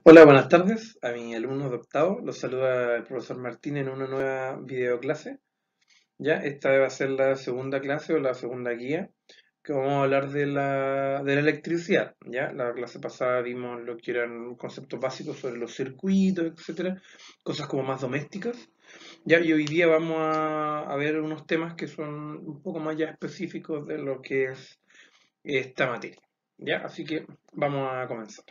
Hola, buenas tardes a mis alumnos de octavo. Los saluda el profesor Martín en una nueva videoclase. Ya, esta va a ser la segunda clase o la segunda guía que vamos a hablar de la electricidad. Ya, la clase pasada vimos lo que eran conceptos básicos sobre los circuitos, etcétera, cosas como más domésticas. Ya, y hoy día vamos a ver unos temas que son un poco más ya específicos de lo que es esta materia. Ya, así que vamos a comenzar.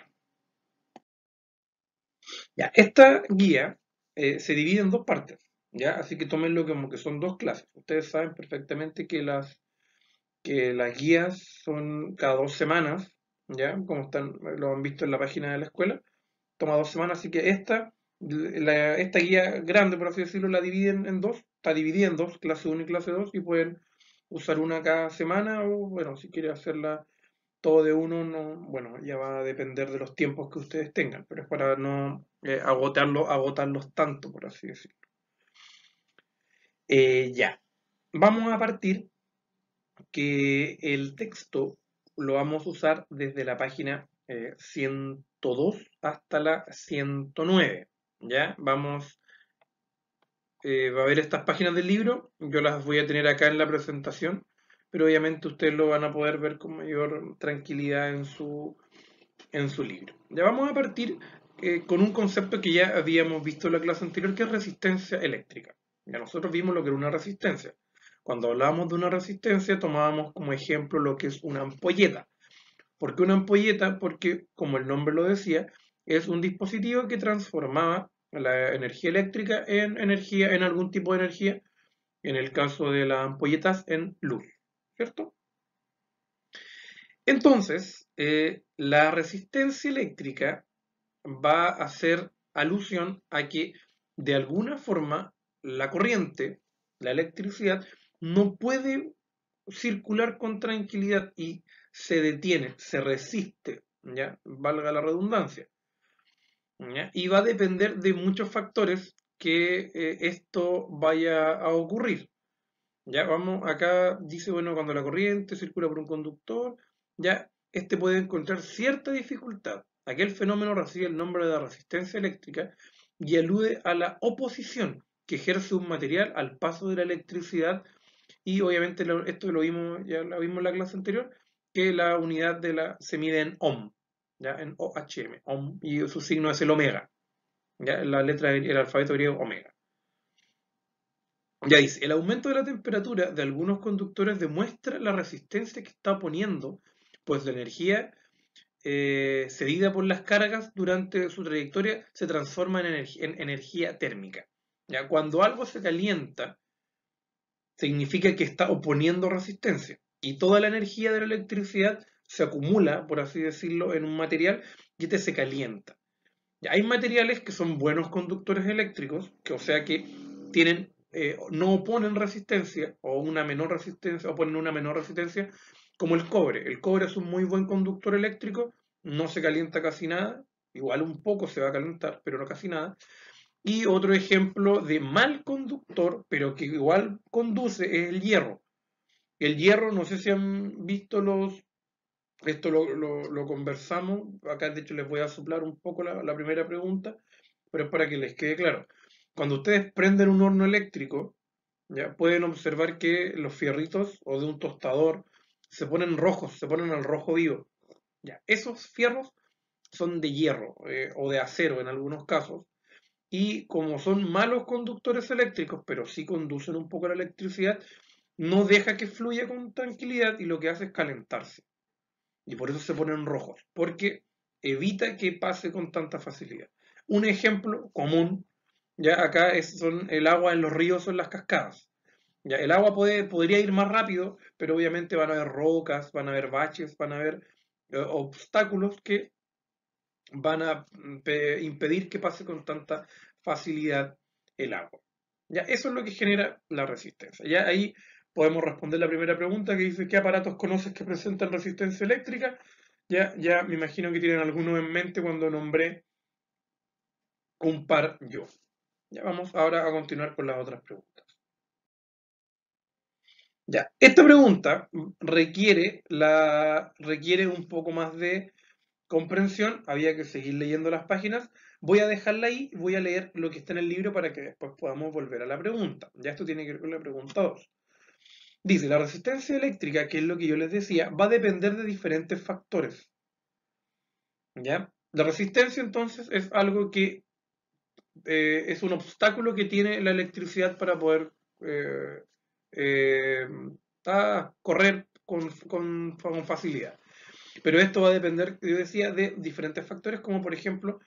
Ya, esta guía se divide en dos partes, ¿ya? Así que tómenlo como que son dos clases. Ustedes saben perfectamente que las guías son cada 2 semanas, ¿ya? Como lo han visto en la página de la escuela, toma 2 semanas, así que esta guía grande, por así decirlo, la dividen en dos, está dividida en dos, clase 1 y clase 2, y pueden usar una cada semana, o bueno, si quieren hacerla todo de uno, no, bueno, ya va a depender de los tiempos que ustedes tengan, pero es para no agotarlos tanto, por así decirlo. Ya, vamos a partir que el texto lo vamos a usar desde la página 102 hasta la 109. Ya, va a haber estas páginas del libro, yo las voy a tener acá en la presentación, pero obviamente ustedes lo van a poder ver con mayor tranquilidad en su libro. Ya vamos a partir con un concepto que ya habíamos visto en la clase anterior, que es resistencia eléctrica. Ya nosotros vimos lo que era una resistencia. Cuando hablábamos de una resistencia, tomábamos como ejemplo lo que es una ampolleta. ¿Por qué una ampolleta? Porque, como el nombre lo decía, es un dispositivo que transformaba la energía eléctrica en algún tipo de energía, en el caso de las ampolletas, en luz, ¿cierto? Entonces, la resistencia eléctrica va a hacer alusión a que de alguna forma la corriente, la electricidad, no puede circular con tranquilidad y se detiene, se resiste, ¿ya? Valga la redundancia, ¿ya? Y va a depender de muchos factores que esto vaya a ocurrir. Ya vamos, acá dice, bueno, cuando la corriente circula por un conductor, ya este puede encontrar cierta dificultad. Aquel fenómeno recibe el nombre de resistencia eléctrica y alude a la oposición que ejerce un material al paso de la electricidad y obviamente esto lo vimos, ya lo vimos en la clase anterior, que la unidad se mide en ohm, ya en OHM, ohm, y su signo es el omega, ya la letra del alfabeto griego omega. Ya dice, el aumento de la temperatura de algunos conductores demuestra la resistencia que está oponiendo, pues la energía cedida por las cargas durante su trayectoria se transforma en energía térmica. ¿Ya? Cuando algo se calienta, significa que está oponiendo resistencia. Y toda la energía de la electricidad se acumula, por así decirlo, en un material y este se calienta. Ya, hay materiales que son buenos conductores eléctricos, que o sea que no oponen resistencia o una menor resistencia, oponen una menor resistencia, como el cobre. El cobre es un muy buen conductor eléctrico, no se calienta casi nada, igual un poco se va a calentar, pero no casi nada. Y otro ejemplo de mal conductor, pero que igual conduce, es el hierro. El hierro, no sé si han visto esto lo conversamos, acá de hecho les voy a soplar un poco la primera pregunta, pero es para que les quede claro. Cuando ustedes prenden un horno eléctrico, ya pueden observar que los fierritos o de un tostador se ponen rojos, se ponen al rojo vivo. Ya, esos fierros son de hierro o de acero en algunos casos, y como son malos conductores eléctricos, pero sí conducen un poco la electricidad, no deja que fluya con tranquilidad y lo que hace es calentarse. Y por eso se ponen rojos, porque evita que pase con tanta facilidad. Un ejemplo común, ya acá son el agua en los ríos o en las cascadas. Ya, el agua podría ir más rápido, pero obviamente van a haber rocas, van a haber baches, van a haber obstáculos que van a impedir que pase con tanta facilidad el agua. Ya, eso es lo que genera la resistencia. Ya ahí podemos responder la primera pregunta que dice, ¿qué aparatos conoces que presentan resistencia eléctrica? Ya me imagino que tienen algunos en mente cuando nombré un par yo. Ya vamos ahora a continuar con las otras preguntas. Ya, esta pregunta requiere un poco más de comprensión, había que seguir leyendo las páginas. Voy a dejarla ahí y voy a leer lo que está en el libro para que después podamos volver a la pregunta. Ya esto tiene que ver con la pregunta 2. Dice, la resistencia eléctrica, que es lo que yo les decía, va a depender de diferentes factores. ¿Ya? La resistencia entonces es algo que es un obstáculo que tiene la electricidad para poder eh, eh, correr con facilidad. Pero esto va a depender, yo decía, de diferentes factores, como por ejemplo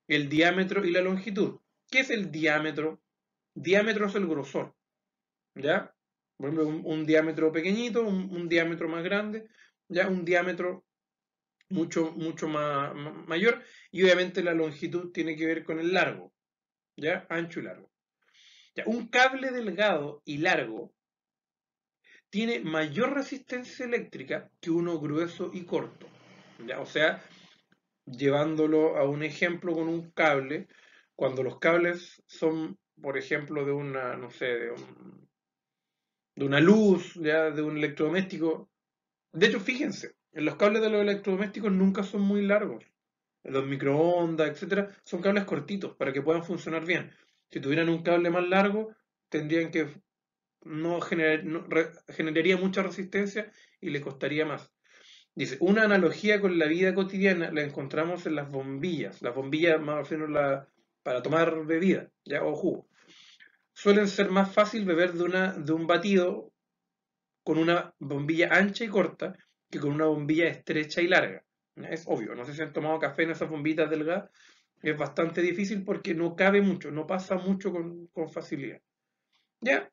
el diámetro y la longitud. ¿Qué es el diámetro? Diámetro es el grosor, ¿ya? Por ejemplo, un diámetro pequeñito, un diámetro más grande, ya un diámetro mucho mayor, y obviamente la longitud tiene que ver con el largo, ¿ya? Ancho y largo. Ya, un cable delgado y largo tiene mayor resistencia eléctrica que uno grueso y corto, ¿ya? O sea, llevándolo a un ejemplo con un cable, cuando los cables son, por ejemplo, de una, no sé, de una luz, ya, de un electrodoméstico. De hecho, fíjense, en los cables de los electrodomésticos nunca son muy largos. Los microondas, etcétera, son cables cortitos para que puedan funcionar bien. Si tuvieran un cable más largo, tendrían que generaría mucha resistencia y le costaría más. Dice, una analogía con la vida cotidiana la encontramos en las bombillas más o menos para tomar bebida, ya, o jugo. Suelen ser más fácil beber de un batido con una bombilla ancha y corta que con una bombilla estrecha y larga. Es obvio, no sé si han tomado café en esas bombitas delgadas, es bastante difícil porque no cabe mucho, no pasa mucho con facilidad. Ya,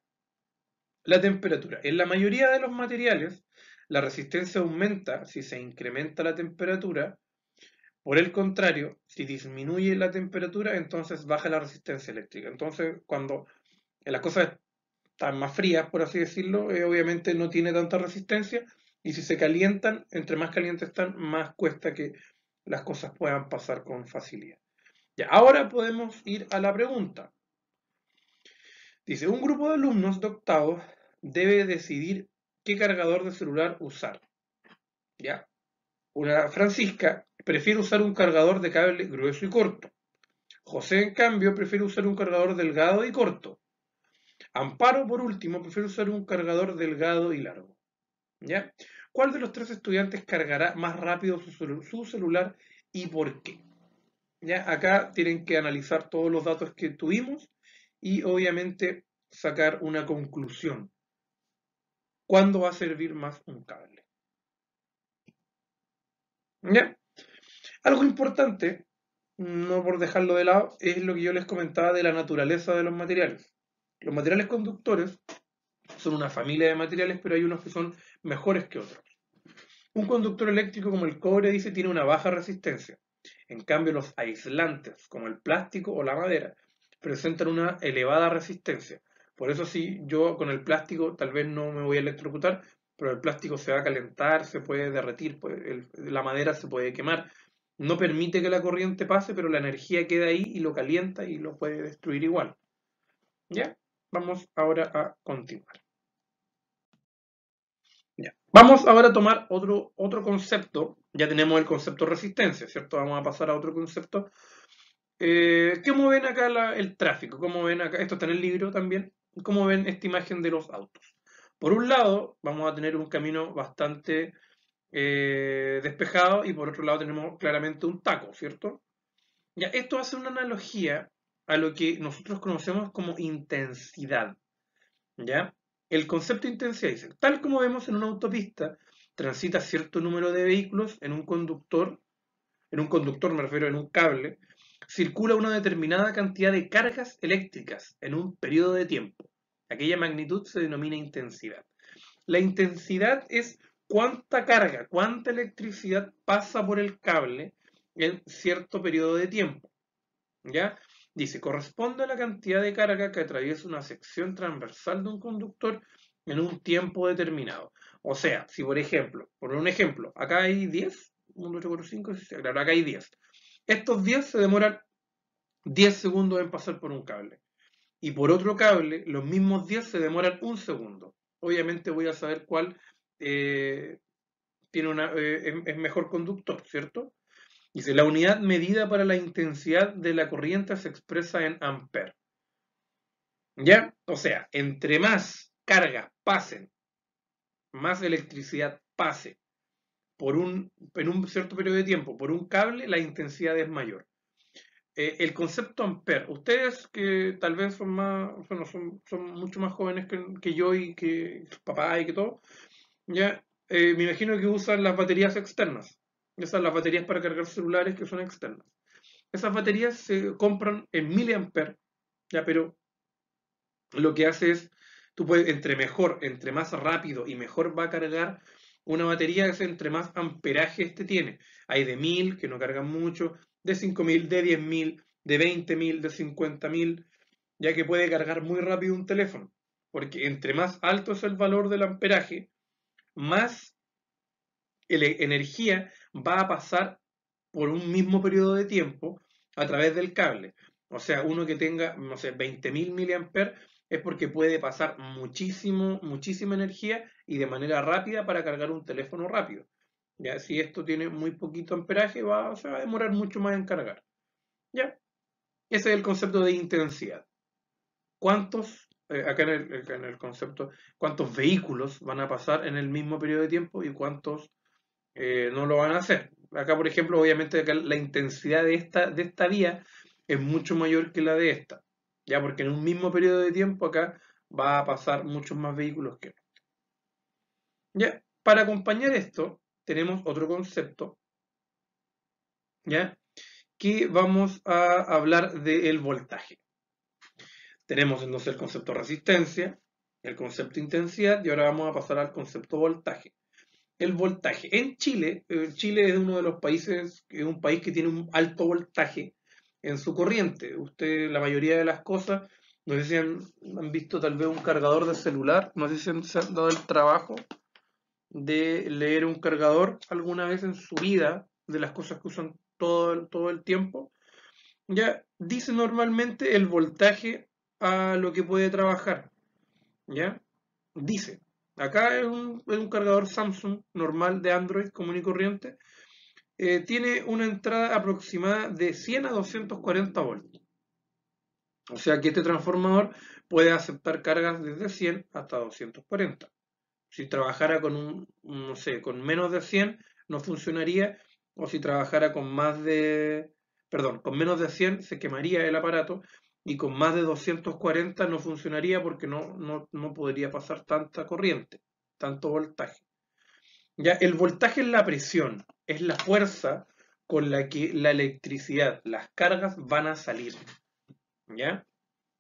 la temperatura. En la mayoría de los materiales, la resistencia aumenta si se incrementa la temperatura. Por el contrario, si disminuye la temperatura, entonces baja la resistencia eléctrica. Entonces, cuando las cosas están más frías, por así decirlo, obviamente no tiene tanta resistencia. Y si se calientan, entre más calientes están, más cuesta que las cosas puedan pasar con facilidad. Ya, ahora podemos ir a la pregunta. Dice, un grupo de alumnos de octavo debe decidir qué cargador de celular usar. ¿Ya? Una Francisca prefiere usar un cargador de cable grueso y corto. José, en cambio, prefiere usar un cargador delgado y corto. Amparo, por último, prefiere usar un cargador delgado y largo. ¿Ya? ¿Cuál de los tres estudiantes cargará más rápido su celular y por qué? ¿Ya? Acá tienen que analizar todos los datos que tuvimos y obviamente sacar una conclusión. ¿Cuándo va a servir más un cable? ¿Ya? Algo importante, no por dejarlo de lado, es lo que yo les comentaba de la naturaleza de los materiales. Los materiales conductores son una familia de materiales, pero hay unos que son mejores que otros. Un conductor eléctrico como el cobre, dice, tiene una baja resistencia. En cambio, los aislantes, como el plástico o la madera, presentan una elevada resistencia. Por eso si yo con el plástico tal vez no me voy a electrocutar, pero el plástico se va a calentar, se puede derretir, la madera se puede quemar. No permite que la corriente pase, pero la energía queda ahí y lo calienta y lo puede destruir igual. ¿Ya? Vamos ahora a continuar. Ya. Vamos ahora a tomar otro concepto. Ya tenemos el concepto resistencia, ¿cierto? Vamos a pasar a otro concepto. ¿Cómo ven acá el tráfico? ¿Cómo ven acá? Esto está en el libro también. ¿Cómo ven esta imagen de los autos? Por un lado, vamos a tener un camino bastante despejado y por otro lado tenemos claramente un taco, ¿cierto? Ya, esto hace una analogía a lo que nosotros conocemos como intensidad. ¿Ya? El concepto de intensidad dice, tal como vemos en una autopista, transita cierto número de vehículos en un conductor me refiero, en un cable, circula una determinada cantidad de cargas eléctricas en un periodo de tiempo. Aquella magnitud se denomina intensidad. La intensidad es cuánta carga, cuánta electricidad pasa por el cable en cierto periodo de tiempo. ¿Ya? Dice, corresponde a la cantidad de carga que atraviesa una sección transversal de un conductor en un tiempo determinado. O sea, si por ejemplo, por un ejemplo, acá hay 10, 1, 8, 4, 5, 6, claro, acá hay 10. Estos 10 se demoran 10 segundos en pasar por un cable. Y por otro cable, los mismos 10 se demoran un segundo. Obviamente voy a saber cuál tiene es mejor conductor, ¿cierto? Dice, la unidad medida para la intensidad de la corriente se expresa en amperes. ¿Ya? O sea, entre más carga pasen, más electricidad pase en un cierto periodo de tiempo por un cable, la intensidad es mayor. El concepto ampere, ustedes que tal vez son más, bueno, son mucho más jóvenes que yo y que sus papás y que todo, ya, me imagino que usan las baterías externas. Esas las baterías para cargar celulares que son externas. Esas baterías se compran en miliamperes, ya, pero lo que hace es, tú puedes, entre más rápido y mejor va a cargar una batería, es entre más amperaje este tiene. Hay de 1000 que no cargan mucho, de 5000, de 10000, de 20000, de 50000, ya que puede cargar muy rápido un teléfono. Porque entre más alto es el valor del amperaje, más energía va a pasar por un mismo periodo de tiempo a través del cable. O sea, uno que tenga, no sé, 20.000 miliamperes es porque puede pasar muchísima energía y de manera rápida para cargar un teléfono rápido. Ya, si esto tiene muy poquito amperaje, se va a demorar mucho más en cargar. Ya, ese es el concepto de intensidad. ¿Cuántos, acá en el concepto, cuántos vehículos van a pasar en el mismo periodo de tiempo y cuántos no lo van a hacer? Acá, por ejemplo, obviamente acá la intensidad de esta vía es mucho mayor que la de esta, ya porque en un mismo periodo de tiempo acá va a pasar muchos más vehículos que no. Ya, para acompañar esto, tenemos otro concepto, ya, que vamos a hablar del voltaje. Tenemos entonces el concepto resistencia, el concepto intensidad y ahora vamos a pasar al concepto voltaje. El voltaje. En Chile, Chile es uno de los países, es un país que tiene un alto voltaje en su corriente. Usted, la mayoría de las cosas, no sé si han visto tal vez un cargador de celular, no sé si se han dado el trabajo de leer un cargador alguna vez en su vida, de las cosas que usan todo el tiempo. Ya dice normalmente el voltaje a lo que puede trabajar. ¿Ya? Dice, acá es un cargador Samsung normal de Android común y corriente, tiene una entrada aproximada de 100 a 240 volts. O sea que este transformador puede aceptar cargas desde 100 hasta 240. Si trabajara no sé, con menos de 100 no funcionaría, o si trabajara con con menos de 100 se quemaría el aparato, y con más de 240 no funcionaría porque no podría pasar tanta corriente, tanto voltaje. Ya, el voltaje es la presión, es la fuerza con la que la electricidad, las cargas van a salir. ¿Ya?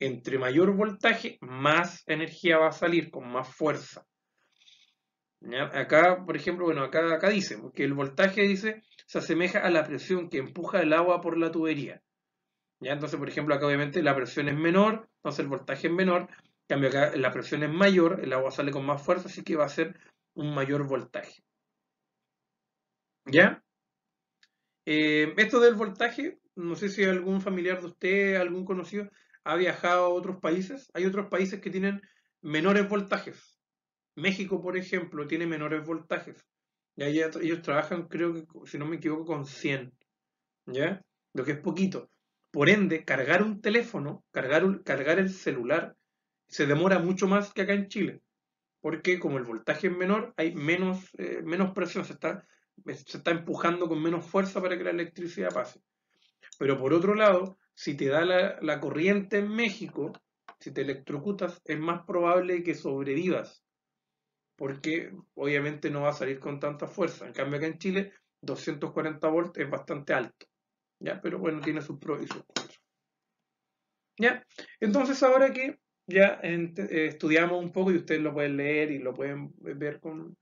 Entre mayor voltaje, más energía va a salir, con más fuerza. ¿Ya? Acá, por ejemplo, bueno, acá dice que el voltaje dice se asemeja a la presión que empuja el agua por la tubería. ¿Ya? Entonces, por ejemplo, acá obviamente la presión es menor, entonces el voltaje es menor. En cambio, acá la presión es mayor, el agua sale con más fuerza, así que va a ser un mayor voltaje. ¿Ya? Esto del voltaje, no sé si algún familiar de usted, algún conocido, ha viajado a otros países. Hay otros países que tienen menores voltajes. México, por ejemplo, tiene menores voltajes. Y ahí ellos trabajan, creo que, si no me equivoco, con 100, ¿ya? Lo que es poquito. Por ende, cargar un teléfono, cargar el celular, se demora mucho más que acá en Chile. Porque como el voltaje es menor, hay menos presión, se está empujando con menos fuerza para que la electricidad pase. Pero por otro lado, si te da la corriente en México, si te electrocutas, es más probable que sobrevivas porque obviamente no va a salir con tanta fuerza. En cambio acá en Chile, 240 volts es bastante alto, ¿ya? Pero bueno, tiene sus pros y sus contras, ¿ya? Entonces ahora que ya estudiamos un poco y ustedes lo pueden leer y lo pueden ver con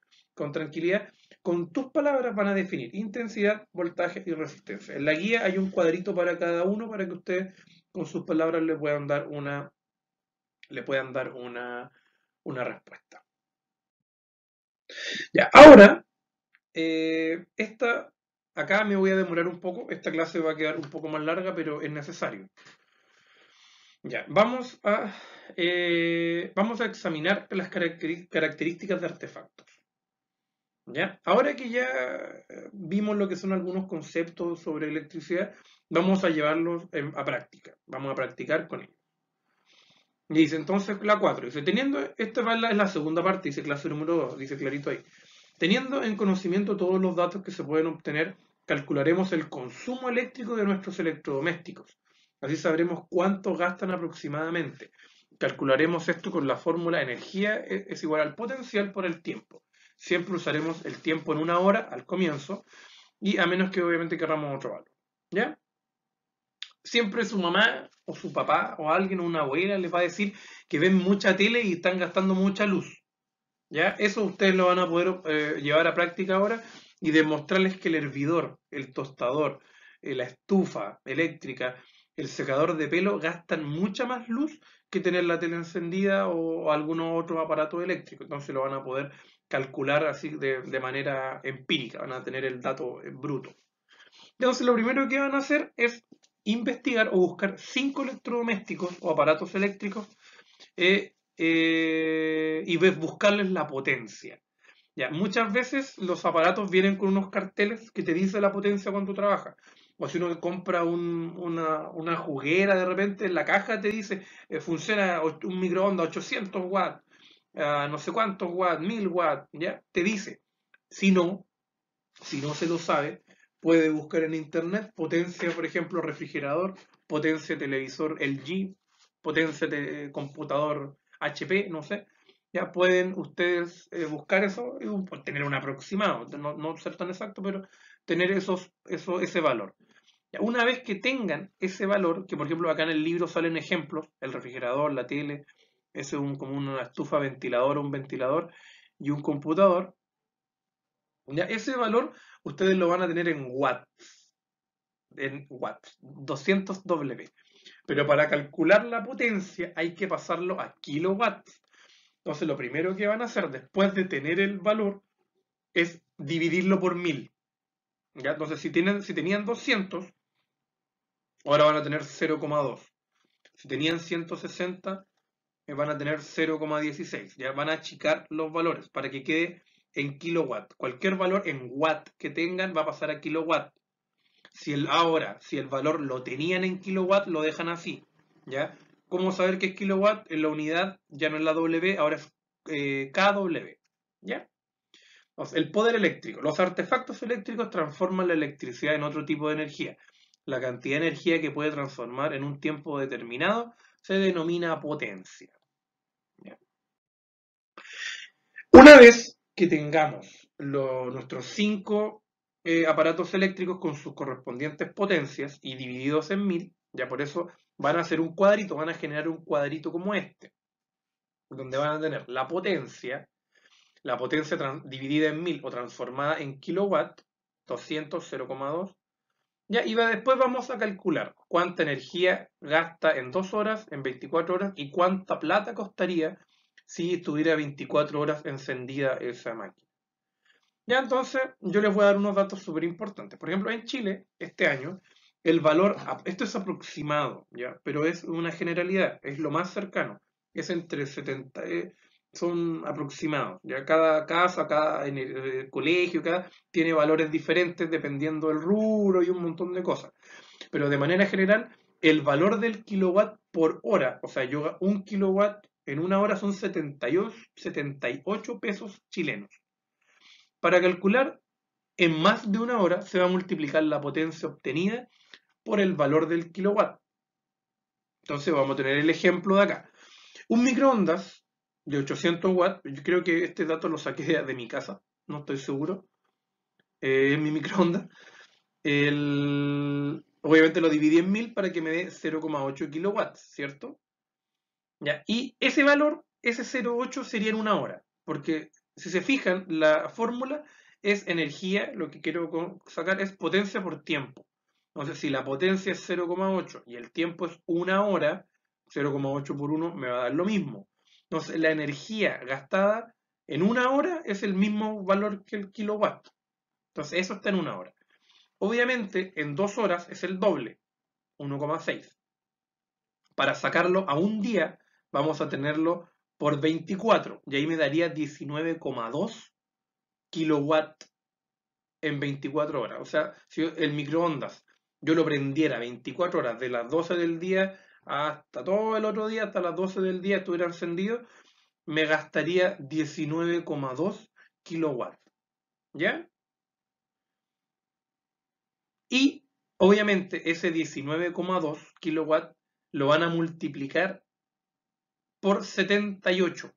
tranquilidad, con tus palabras van a definir intensidad, voltaje y resistencia. En la guía hay un cuadrito para cada uno para que ustedes con sus palabras le puedan dar una respuesta. Ya, ahora acá me voy a demorar un poco, esta clase va a quedar un poco más larga, pero es necesario. Ya, vamos a examinar las características de artefactos. ¿Ya? Ahora que ya vimos lo que son algunos conceptos sobre electricidad, vamos a llevarlos a práctica. Vamos a practicar con ellos. Y dice entonces la 4. Dice, teniendo, esta es la segunda parte, dice clase número 2, dice clarito ahí. Teniendo en conocimiento todos los datos que se pueden obtener, calcularemos el consumo eléctrico de nuestros electrodomésticos. Así sabremos cuánto gastan aproximadamente. Calcularemos esto con la fórmula energía es igual al potencial por el tiempo. Siempre usaremos el tiempo en una hora al comienzo y a menos que obviamente queramos otro valor. ¿Ya? Siempre su mamá o su papá o alguien o una abuela les va a decir que ven mucha tele y están gastando mucha luz. ¿Ya? Eso ustedes lo van a poder llevar a práctica ahora y demostrarles que el hervidor, el tostador, la estufa eléctrica, el secador de pelo gastan mucha más luz que tener la tele encendida o algunos otros aparatos eléctricos. Entonces lo van a poder calcular así de manera empírica, van a tener el dato bruto. Entonces lo primero que van a hacer es investigar o buscar 5 electrodomésticos o aparatos eléctricos y buscarles la potencia. Ya, muchas veces los aparatos vienen con unos carteles que te dicen la potencia cuando trabajas. O si uno compra una juguera de repente, en la caja te dice, funciona un microondas 800 watts, no sé cuántos watts, 1000 watts, ¿ya? Te dice. Si no, si no se lo sabe, puede buscar en internet potencia, por ejemplo, refrigerador, potencia televisor LG, potencia de computador HP, no sé. Ya pueden ustedes buscar eso y tener un aproximado, no ser tan exacto, pero tener ese valor. Ya, una vez que tengan ese valor, que por ejemplo acá en el libro salen ejemplos, el refrigerador, la tele, ese es como una estufa ventilador o un ventilador y un computador, ya, ese valor ustedes lo van a tener en watts, 200 W. Pero para calcular la potencia hay que pasarlo a kilowatts. Entonces lo primero que van a hacer después de tener el valor es dividirlo por 1000. ¿Ya? Entonces si tenían 200, ahora van a tener 0,2. Si tenían 160, van a tener 0,16. Ya van a achicar los valores para que quede en kilowatt. Cualquier valor en watt que tengan va a pasar a kilowatt. Si el valor lo tenían en kilowatt, lo dejan así. ¿Ya? ¿Cómo saber qué es kilowatt? En la unidad ya no es la W, ahora es kW. ¿Ya? Entonces, el poder eléctrico. Los artefactos eléctricos transforman la electricidad en otro tipo de energía. La cantidad de energía que puede transformar en un tiempo determinado se denomina potencia. ¿Ya? Una vez que tengamos nuestros 5 aparatos eléctricos con sus correspondientes potencias y divididos en 1000, ya por eso van a hacer un cuadrito, van a generar un cuadrito como este, donde van a tener la potencia dividida en 1000 o transformada en kilowatt, 200, 0,2, ya, y después vamos a calcular cuánta energía gasta en 2 horas, en 24 horas y cuánta plata costaría si estuviera 24 horas encendida esa máquina. Ya, entonces yo les voy a dar unos datos súper importantes. Por ejemplo, en Chile, este año, el valor, esto es aproximado, ¿ya? Pero es una generalidad, es lo más cercano. Es entre 70, son aproximados, ¿ya? Cada casa, cada colegio, cada tiene valores diferentes dependiendo del rubro y un montón de cosas. Pero de manera general, el valor del kilowatt por hora, o sea, un kilowatt en una hora son 78 pesos chilenos. Para calcular en más de una hora se va a multiplicar la potencia obtenida por el valor del kilowatt. Entonces vamos a tener el ejemplo de acá. Un microondas de 800 watts, yo creo que este dato lo saqué de mi casa, no estoy seguro, es mi microondas. Obviamente lo dividí en 1000 para que me dé 0,8 kilowatts, ¿cierto? Ya, y ese valor, ese 0,8 sería en una hora, porque si se fijan, la fórmula es energía, lo que quiero sacar es potencia por tiempo. Entonces, si la potencia es 0,8 y el tiempo es una hora, 0,8 por 1 me va a dar lo mismo. Entonces, la energía gastada en una hora es el mismo valor que el kilowatt. Entonces, eso está en una hora. Obviamente, en 2 horas es el doble, 1,6. Para sacarlo a un día, vamos a tenerlo por 24, y ahí me daría 19,2 kilowatt en 24 horas. O sea, si el microondas yo lo prendiera 24 horas de las 12 del día hasta todo el otro día, hasta las 12 del día estuviera encendido, me gastaría 19,2 kilowatts. ¿Ya? Y obviamente ese 19,2 kilowatts lo van a multiplicar por 78,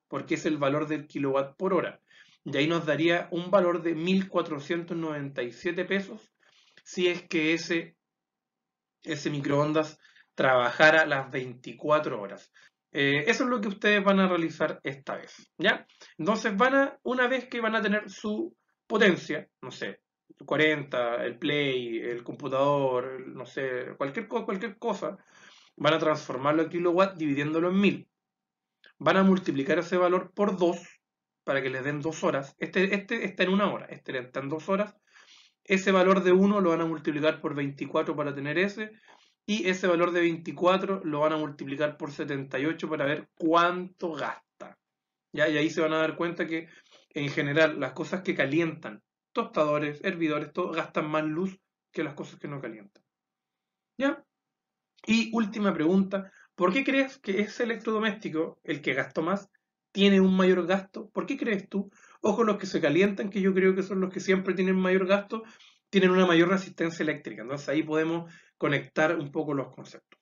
porque es el valor del kilowatt por hora. Y ahí nos daría un valor de 1.497 pesos si es que ese microondas trabajara las 24 horas. Eso es lo que ustedes van a realizar esta vez, ¿ya? Entonces una vez que van a tener su potencia, no sé, 40, el Play, el computador, no sé, cualquier cosa, van a transformarlo a kilowatt dividiéndolo en 1000. Van a multiplicar ese valor por 2 para que les den 2 horas. Este está en 1 hora, este está en 2 horas. Ese valor de 1 lo van a multiplicar por 24 para tener ese. Y ese valor de 24 lo van a multiplicar por 78 para ver cuánto gasta. ¿Ya? Y ahí se van a dar cuenta que en general las cosas que calientan, tostadores, hervidores, todo, gastan más luz que las cosas que no calientan. ¿Ya? Y última pregunta, ¿por qué crees que ese electrodoméstico, el que gastó más, tiene un mayor gasto? ¿Por qué crees tú? Ojo, los que se calientan, que yo creo que son los que siempre tienen mayor gasto, tienen una mayor resistencia eléctrica. Entonces ahí podemos conectar un poco los conceptos.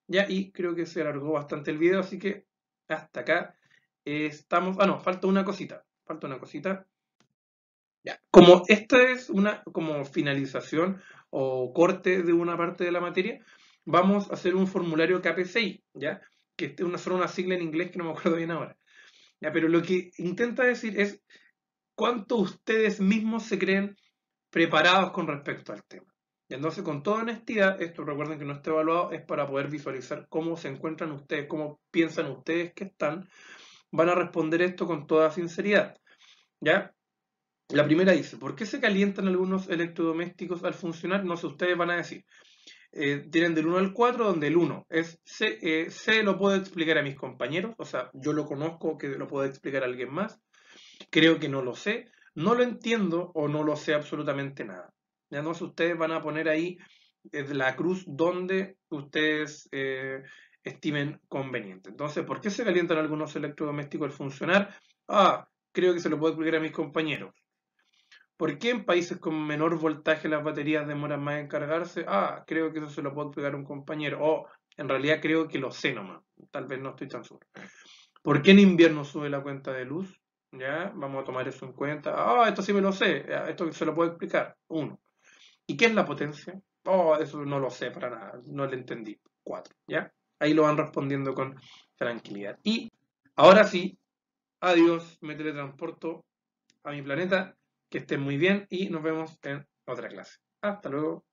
Ya, y creo que se alargó bastante el video, así que hasta acá estamos. Ah, no, falta una cosita. Falta una cosita. Ya. Como esta es una como finalización o corte de una parte de la materia, vamos a hacer un formulario KP6, ¿ya? Que es una sigla en inglés que no me acuerdo bien ahora. ¿Ya? Pero lo que intenta decir es cuánto ustedes mismos se creen preparados con respecto al tema. Y entonces, con toda honestidad, esto recuerden que no está evaluado, es para poder visualizar cómo se encuentran ustedes, cómo piensan ustedes que están. Van a responder esto con toda sinceridad. ¿Ya? La primera dice, ¿por qué se calientan algunos electrodomésticos al funcionar? No sé, ustedes van a decir. Tienen del 1 al 4, donde el 1 es sé lo puedo explicar a mis compañeros, o sea, yo lo conozco, que lo puedo explicar a alguien más, creo que no lo sé, no lo entiendo o no lo sé absolutamente nada. Ya no sé, ustedes van a poner ahí la cruz donde ustedes estimen conveniente. Entonces, ¿por qué se calientan algunos electrodomésticos al funcionar? Ah, creo que se lo puedo explicar a mis compañeros. ¿Por qué en países con menor voltaje las baterías demoran más en cargarse? Ah, creo que eso se lo puedo explicar a un compañero. O en realidad creo que lo sé nomás. Tal vez no estoy tan seguro. ¿Por qué en invierno sube la cuenta de luz? ¿Ya? Vamos a tomar eso en cuenta. Ah, esto sí me lo sé. Esto se lo puedo explicar. 1. ¿Y qué es la potencia? Oh, eso no lo sé para nada. No le entendí. 4. ¿Ya? Ahí lo van respondiendo con tranquilidad. Y ahora sí, adiós, me teletransporto a mi planeta. Que estén muy bien y nos vemos en otra clase. Hasta luego.